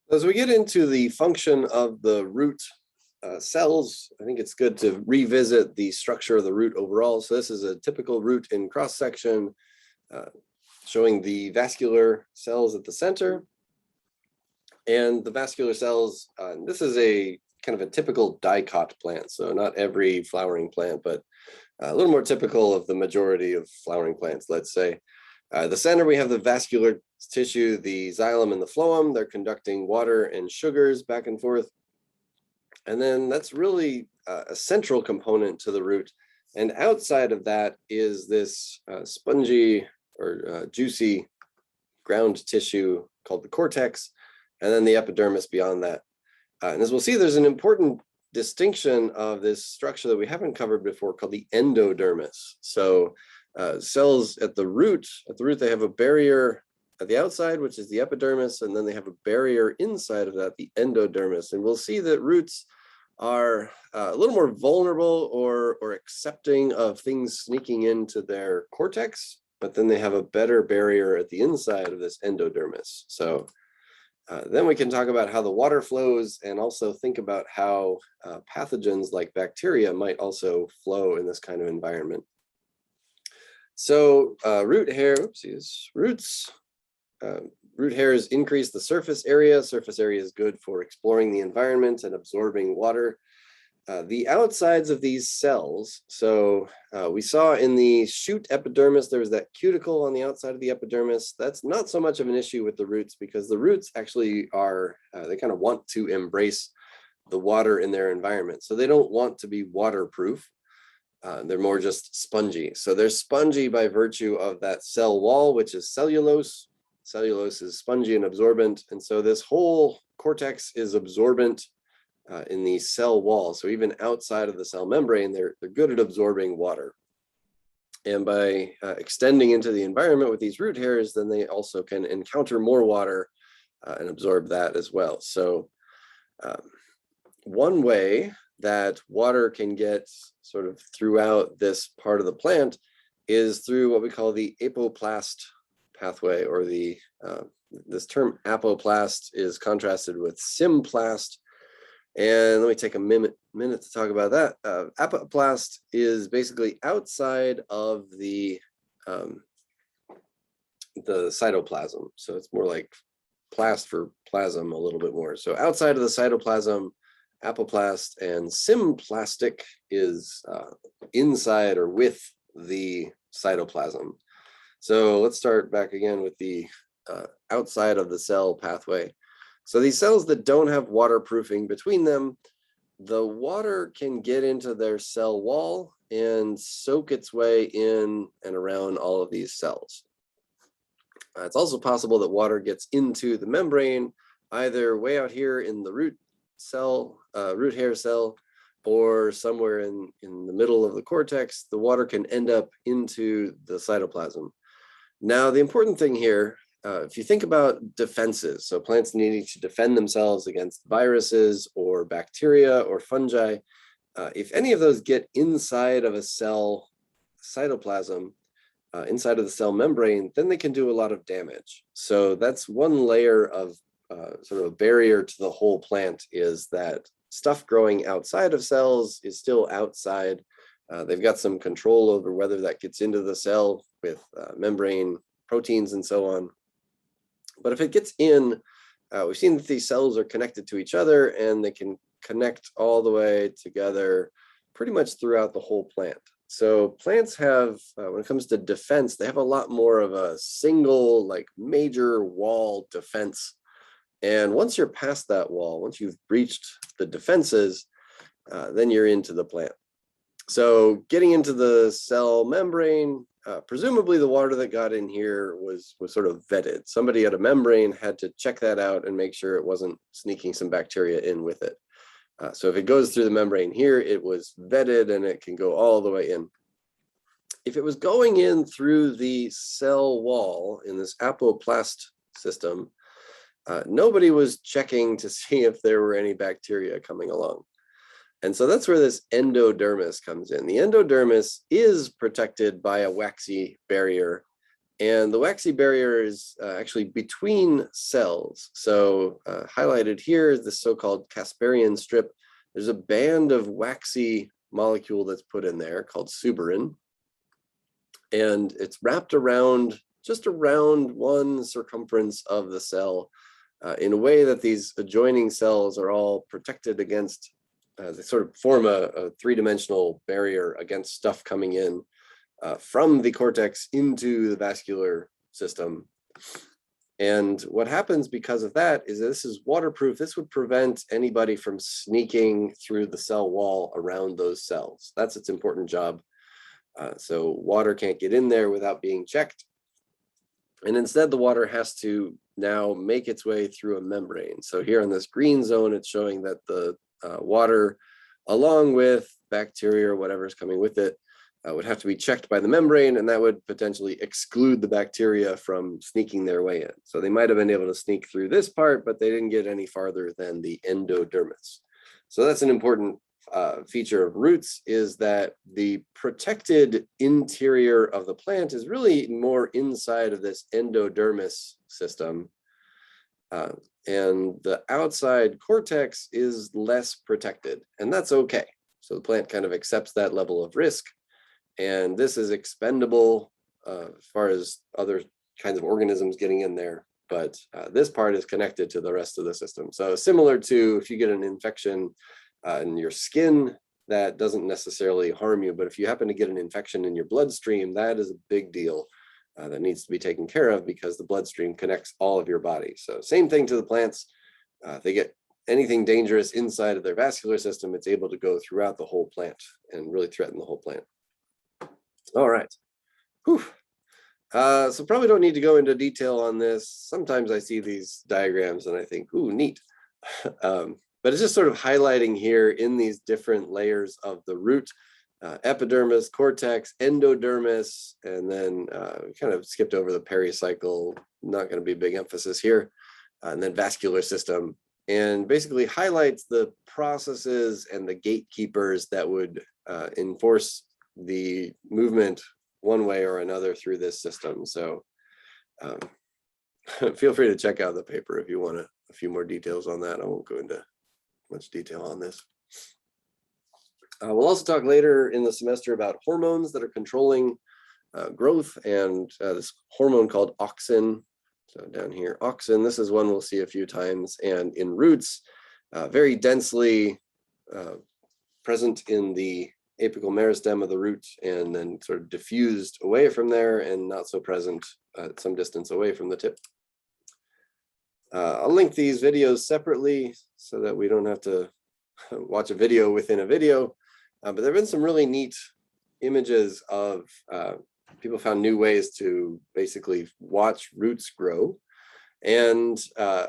As we get into the function of the root cells, I think it's good to revisit the structure of the root overall. So this is a typical root in cross-section, showing the vascular cells at the center. And the vascular cells, this is a kind of a typical dicot plant. So not every flowering plant, but a little more typical of the majority of flowering plants, let's say. The center, we have the vascular tissue, the xylem and the phloem. They're conducting water and sugars back and forth. And then that's really a central component to the root. And outside of that is this spongy or juicy ground tissue called the cortex, and then the epidermis beyond that. And as we'll see, there's an important distinction of this structure that we haven't covered before called the endodermis. So cells at the root, they have a barrier at the outside, which is the epidermis, and then they have a barrier inside of that, the endodermis. And we'll see that roots are a little more vulnerable or accepting of things sneaking into their cortex, but then they have a better barrier at the inside of this endodermis. So then we can talk about how the water flows and also think about how pathogens like bacteria might also flow in this kind of environment. So root hair, root hairs increase the surface area. Surface area is good for exploring the environment and absorbing water. The outsides of these cells, so we saw in the shoot epidermis, there was that cuticle on the outside of the epidermis. That's not so much of an issue with the roots because the roots actually are, they kind of want to embrace the water in their environment. So they don't want to be waterproof. They're more just spongy. So they're spongy by virtue of that cell wall, which is cellulose. Cellulose is spongy and absorbent. And so this whole cortex is absorbent in the cell wall. So even outside of the cell membrane, they're good at absorbing water. And by extending into the environment with these root hairs, then they also can encounter more water and absorb that as well. So one way that water can get sort of throughout this part of the plant is through what we call the apoplast pathway, or the this term apoplast is contrasted with symplast. And let me take a minute to talk about that. Apoplast is basically outside of the cytoplasm. So it's more like plast for plasm a little bit more. So outside of the cytoplasm, apoplast, and symplastic is inside or with the cytoplasm. So let's start back again with the outside of the cell pathway. So these cells that don't have waterproofing between them, the water can get into their cell wall and soak its way in and around all of these cells. It's also possible that water gets into the membrane, either way out here in the root cell, root hair cell, or somewhere in the middle of the cortex. The water can end up into the cytoplasm. Now, the important thing here, if you think about defenses, so plants needing to defend themselves against viruses or bacteria or fungi, if any of those get inside of a cell cytoplasm, inside of the cell membrane, then they can do a lot of damage. So that's one layer of sort of a barrier to the whole plant, is that stuff growing outside of cells is still outside. They've got some control over whether that gets into the cell with membrane proteins and so on. But if it gets in, we've seen that these cells are connected to each other, and they can connect all the way together pretty much throughout the whole plant. So plants have, when it comes to defense, they have a lot more of a single, like, major wall defense. And once you're past that wall, once you've breached the defenses, then you're into the plant. So getting into the cell membrane, presumably the water that got in here was sort of vetted. Somebody at a membrane had to check that out and make sure it wasn't sneaking some bacteria in with it. So if it goes through the membrane here, it was vetted and it can go all the way in. If it was going in through the cell wall in this apoplast system, nobody was checking to see if there were any bacteria coming along. And so that's where this endodermis comes in. The endodermis is protected by a waxy barrier, And the waxy barrier is actually between cells. So highlighted here is the so-called Casparian strip. There's a band of waxy molecule that's put in there called suberin. And it's wrapped around, just around one circumference of the cell in a way that these adjoining cells are all protected against, they sort of form a three-dimensional barrier against stuff coming in from the cortex into the vascular system. And what happens because of that is this is waterproof. This would prevent anybody from sneaking through the cell wall around those cells. That's its important job. So water can't get in there without being checked. And instead, the water has to now make its way through a membrane. So here in this green zone, it's showing that the water, along with bacteria or whatever's coming with it, would have to be checked by the membrane, and that would potentially exclude the bacteria from sneaking their way in. So they might have been able to sneak through this part, but they didn't get any farther than the endodermis. So that's an important feature of roots, is that the protected interior of the plant is really more inside of this endodermis system. And the outside cortex is less protected, and that's okay. So the plant kind of accepts that level of risk. And this is expendable as far as other kinds of organisms getting in there. But this part is connected to the rest of the system. So similar to if you get an infection in your skin, that doesn't necessarily harm you. But if you happen to get an infection in your bloodstream, that is a big deal that needs to be taken care of, because the bloodstream connects all of your body. So same thing to the plants. If they get anything dangerous inside of their vascular system, it's able to go throughout the whole plant and really threaten the whole plant. All right. Whew. So probably don't need to go into detail on this. Sometimes I see these diagrams and I think, ooh, neat. But it's just sort of highlighting here in these different layers of the root, epidermis, cortex, endodermis, and then we kind of skipped over the pericycle, not going to be a big emphasis here, and then vascular system, and basically highlights the processes and the gatekeepers that would enforce the movement one way or another through this system. So feel free to check out the paper if you want a few more details on that. I won't go into much detail on this. We'll also talk later in the semester about hormones that are controlling growth, and this hormone called auxin. So down here, auxin, this is one we'll see a few times, and in roots, very densely present in the apical meristem of the root, and then sort of diffused away from there and not so present at some distance away from the tip. I'll link these videos separately so that we don't have to watch a video within a video, but there have been some really neat images of people found new ways to basically watch roots grow. And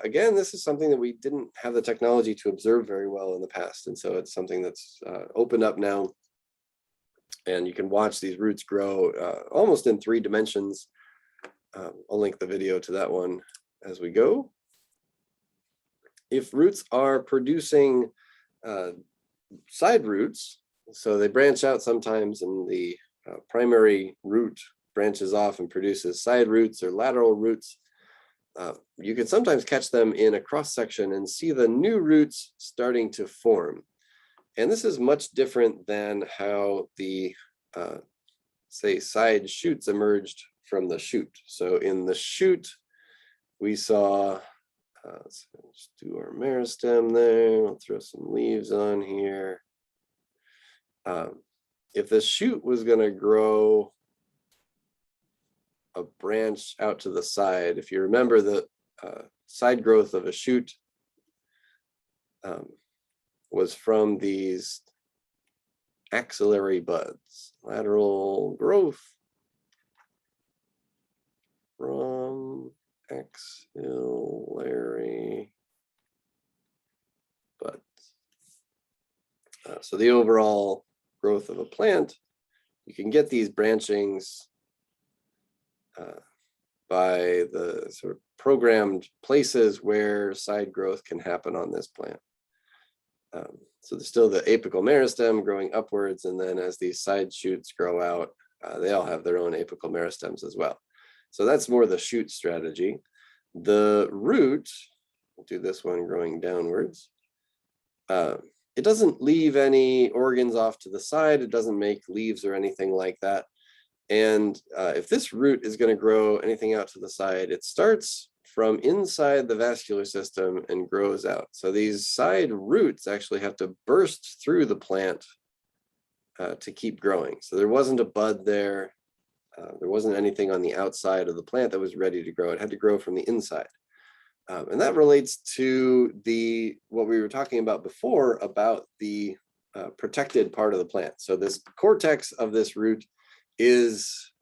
again, this is something that we didn't have the technology to observe very well in the past. And so it's something that's opened up now. And you can watch these roots grow almost in 3 dimensions. I'll link the video to that one as we go. If roots are producing side roots, so they branch out sometimes, and the primary root branches off and produces side roots or lateral roots, you can sometimes catch them in a cross section and see the new roots starting to form. And this is much different than how the, say, side shoots emerged from the shoot. So in the shoot, we saw, let's just do our meristem there. We'll throw some leaves on here. If the shoot was going to grow a branch out to the side, if you remember the side growth of a shoot was from these axillary buds, lateral growth from axillary buds. So the overall growth of a plant, you can get these branchings by the sort of programmed places where side growth can happen on this plant. So there's still the apical meristem growing upwards, and then as these side shoots grow out, they all have their own apical meristems as well. So that's more the shoot strategy. The root, we'll do this one growing downwards. It doesn't leave any organs off to the side. It doesn't make leaves or anything like that. And if this root is going to grow anything out to the side, it starts from inside the vascular system and grows out. So these side roots actually have to burst through the plant to keep growing. So there wasn't a bud there. There wasn't anything on the outside of the plant that was ready to grow. It had to grow from the inside. And that relates to what we were talking about before about the protected part of the plant. So this cortex of this root is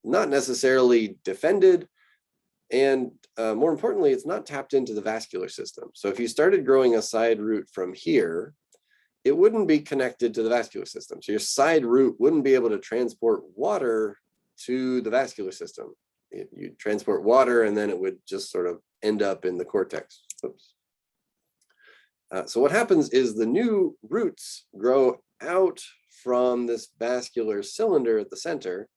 not necessarily defended, and more importantly, it's not tapped into the vascular system. So if you started growing a side root from here, it wouldn't be connected to the vascular system. So your side root wouldn't be able to transport water to the vascular system. You transport water and then it would just sort of end up in the cortex. Oops. So what happens is the new roots grow out from this vascular cylinder at the center,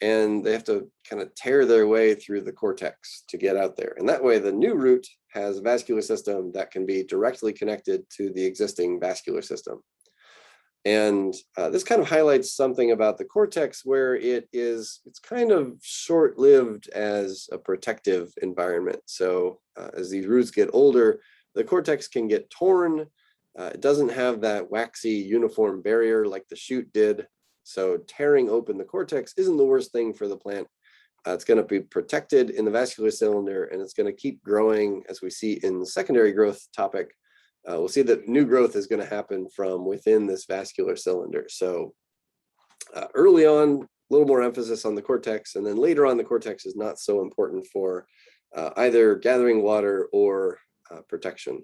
and they have to kind of tear their way through the cortex to get out there. And that way the new root has a vascular system that can be directly connected to the existing vascular system. And this kind of highlights something about the cortex where it's kind of short-lived as a protective environment. So as these roots get older, the cortex can get torn. It doesn't have that waxy uniform barrier like the shoot did. So tearing open the cortex isn't the worst thing for the plant. It's going to be protected in the vascular cylinder, and it's going to keep growing, as we see in the secondary growth topic. We'll see that new growth is going to happen from within this vascular cylinder. So early on, a little more emphasis on the cortex, and then later on, the cortex is not so important for either gathering water or protection.